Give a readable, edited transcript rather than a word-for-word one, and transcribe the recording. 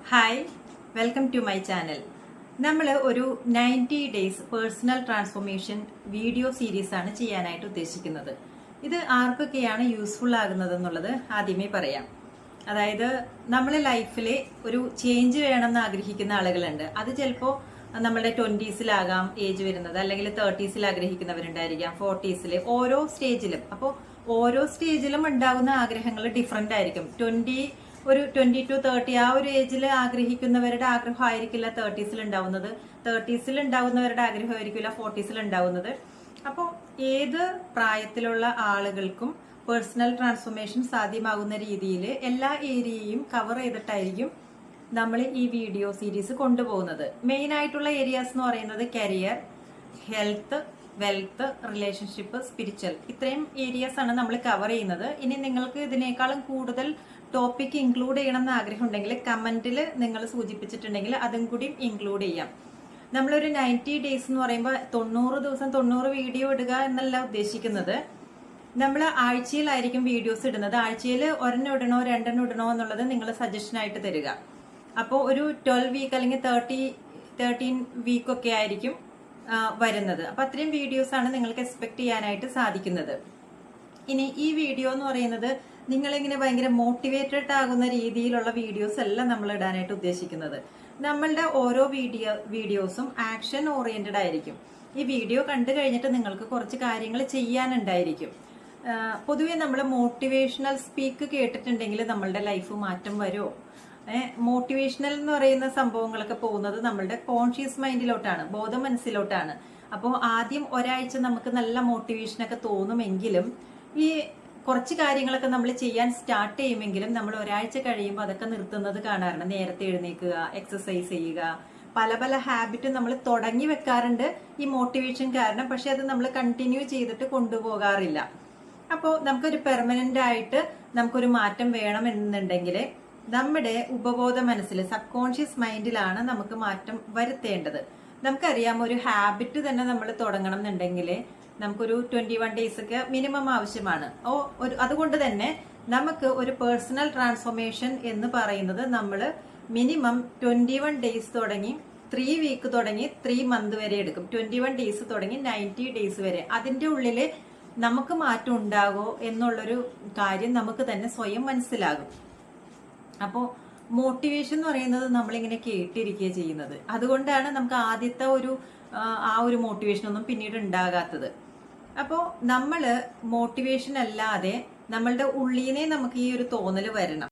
Hi, welcome to my channel. നമ്മൾ ഒരു 90 days personal transformation video series ആണ് ചെയ്യാനായിട്ട് ഉദ്ദേശിക്കുന്നത്. ഇത് ആർക്കൊക്കെയാണ് യൂസ്ഫുൾ ആകുന്നത് എന്നുള്ളത് ആദ്യമേ പറയാം. അതായത് നമ്മളെ ലൈഫിൽ ഒരു ചേഞ്ച് വേണമെന്ന് ആഗ്രഹിക്കുന്ന ആളുകളുണ്ട്. അത് ചിലപ്പോൾ നമ്മുടെ 20s ഏജ് വരുന്നത്, അല്ലെങ്കിൽ 30s ആഗ്രഹിക്കുന്നവരുണ്ടായിരിക്കാം, 40s, ഓരോ സ്റ്റേജിലും. അപ്പോൾ ഓരോ സ്റ്റേജിലും ഉണ്ടാകുന്ന ആഗ്രഹങ്ങൾ ഡിഫറെന്റ് ആയിരിക്കും. 20 to 30 ആ ഒരു ഏജിൽ ആഗ്രഹിക്കുന്നവരുടെ ആഗ്രഹം ആയിരിക്കില്ല 30s ഉണ്ടാവുന്നത്, 30s ഉണ്ടാവുന്നവരുടെ ആഗ്രഹമായിരിക്കില്ല 40s ഉണ്ടാവുന്നത്. അപ്പോൾ ഏത് പ്രായത്തിലുള്ള ആളുകൾക്കും പേഴ്സണൽ ട്രാൻസ്ഫോർമേഷൻ സാധ്യമാകുന്ന രീതിയിൽ എല്ലാ ഏരിയയും കവർ ചെയ്തിട്ടായിരിക്കും നമ്മൾ ഈ വീഡിയോ സീരീസ് കൊണ്ടുപോകുന്നത്. മെയിൻ ആയിട്ടുള്ള ഏരിയാസ് എന്ന് പറയുന്നത് career, health, wealth, relationship, spiritual, ഇത്രയും ഏരിയാസ് ആണ് നമ്മൾ കവർ ചെയ്യുന്നത്. ഇനി നിങ്ങൾക്ക് ഇതിനേക്കാളും കൂടുതൽ ടോപ്പിക് ഇൻക്ലൂഡ് ചെയ്യണം എന്ന് ആഗ്രഹം ഉണ്ടെങ്കിൽ കമന്റിൽ നിങ്ങൾ സൂചിപ്പിച്ചിട്ടുണ്ടെങ്കിൽ അതും കൂടി ഇൻക്ലൂഡ് ചെയ്യാം. നമ്മളൊരു 90 ഡേയ്സ് എന്ന് പറയുമ്പോൾ 90 ദിവസം 90 വീഡിയോ ഇടുക എന്നല്ല ഉദ്ദേശിക്കുന്നത്. നമ്മൾ ആഴ്ചയിലായിരിക്കും വീഡിയോസ് ഇടുന്നത്. ആഴ്ചയിൽ ഒരെണ്ണം ഇടണോ 2 ഇടണോ എന്നുള്ളത് നിങ്ങൾ സജഷൻ ആയിട്ട് തരിക. അപ്പോൾ ഒരു 12 വീക്ക് അല്ലെങ്കിൽ 13 വീക്ക് ഒക്കെ ആയിരിക്കും വരുന്നത്. അപ്പൊ അത്രയും വീഡിയോസ് ആണ് നിങ്ങൾക്ക് എക്സ്പെക്ട് ചെയ്യാനായിട്ട് സാധിക്കുന്നത്. ഇനി ഈ വീഡിയോ എന്ന് പറയുന്നത് നിങ്ങളിങ്ങനെ ഭയങ്കര മോട്ടിവേറ്റഡ് ആകുന്ന രീതിയിലുള്ള വീഡിയോസ് അല്ല നമ്മൾ ഇടാനായിട്ട് ഉദ്ദേശിക്കുന്നത്. നമ്മളുടെ ഓരോ വീഡിയോസും ആക്ഷൻ ഓറിയന്റഡ് ആയിരിക്കും. ഈ വീഡിയോ കണ്ടു കഴിഞ്ഞിട്ട് നിങ്ങൾക്ക് കുറച്ച് കാര്യങ്ങൾ ചെയ്യാനുണ്ടായിരിക്കും. പൊതുവെ നമ്മൾ മോട്ടിവേഷണൽ സ്പീക്ക് കേട്ടിട്ടുണ്ടെങ്കിൽ നമ്മളുടെ ലൈഫ് മാറ്റം വരുമോ? മോട്ടിവേഷണൽ എന്ന് പറയുന്ന സംഭവങ്ങളൊക്കെ പോകുന്നത് നമ്മളുടെ കോൺഷ്യസ് മൈൻഡിലോട്ടാണ്, ബോധ മനസ്സിലോട്ടാണ്. അപ്പോൾ ആദ്യം ഒരാഴ്ച നമുക്ക് നല്ല മോട്ടിവേഷനൊക്കെ തോന്നുമെങ്കിലും ഈ കുറച്ച് കാര്യങ്ങളൊക്കെ നമ്മൾ ചെയ്യാൻ സ്റ്റാർട്ട് ചെയ്യുമെങ്കിലും നമ്മൾ ഒരാഴ്ച കഴിയുമ്പോൾ അതൊക്കെ നിർത്തുന്നത് കാണാറുണ്ട്. നേരത്തെ എഴുന്നേൽക്കുക, എക്സസൈസ് ചെയ്യുക, പല പല ഹാബിറ്റ് നമ്മൾ തുടങ്ങി വെക്കാറുണ്ട് ഈ മോട്ടിവേഷൻ കാരണം. പക്ഷെ അത് നമ്മൾ കണ്ടിന്യൂ ചെയ്തിട്ട് കൊണ്ടുപോകാറില്ല. അപ്പോൾ നമുക്കൊരു പെർമനന്റ് ആയിട്ട് നമുക്കൊരു മാറ്റം വേണം എന്നുണ്ടെങ്കിൽ നമ്മുടെ ഉപബോധ മനസ്സിൽ, സബ് കോൺഷ്യസ് മൈൻഡിലാണ് നമുക്ക് മാറ്റം വരുത്തേണ്ടത്. നമുക്കറിയാം, ഒരു ഹാബിറ്റ് തന്നെ നമ്മൾ തുടങ്ങണം എന്നുണ്ടെങ്കിൽ നമുക്കൊരു 21 ഡേയ്സ് ഒക്കെ മിനിമം ആവശ്യമാണ്. അതുകൊണ്ട് തന്നെ നമുക്ക് ഒരു പേഴ്സണൽ ട്രാൻസ്ഫോർമേഷൻ എന്ന് പറയുന്നത് നമ്മൾ മിനിമം 21 ഡേയ്സ് തുടങ്ങി 3 വീക്ക് തുടങ്ങി 3 മന്ത് വരെ എടുക്കും. 21 ഡേയ്സ് തുടങ്ങി 90 ഡേയ്സ് വരെ. അതിന്റെ ഉള്ളിൽ നമുക്ക് മാറ്റം ഉണ്ടാകോ എന്നുള്ളൊരു കാര്യം നമുക്ക് തന്നെ സ്വയം മനസ്സിലാകും. അപ്പോൾ മോട്ടിവേഷൻ എന്ന് പറയുന്നത് നമ്മളിങ്ങനെ കേട്ടിരിക്കുക ചെയ്യുന്നത്. അതുകൊണ്ടാണ് നമുക്ക് ആദ്യത്തെ ആ ഒരു മോട്ടിവേഷൻ ഒന്നും പിന്നീട് ഉണ്ടാകാത്തത്. അപ്പോൾ നമ്മൾ മോട്ടിവേഷൻ അല്ലാതെ നമ്മളുടെ ഉള്ളിനെ നമുക്ക് ഈ ഒരു തോന്നൽ വരണം.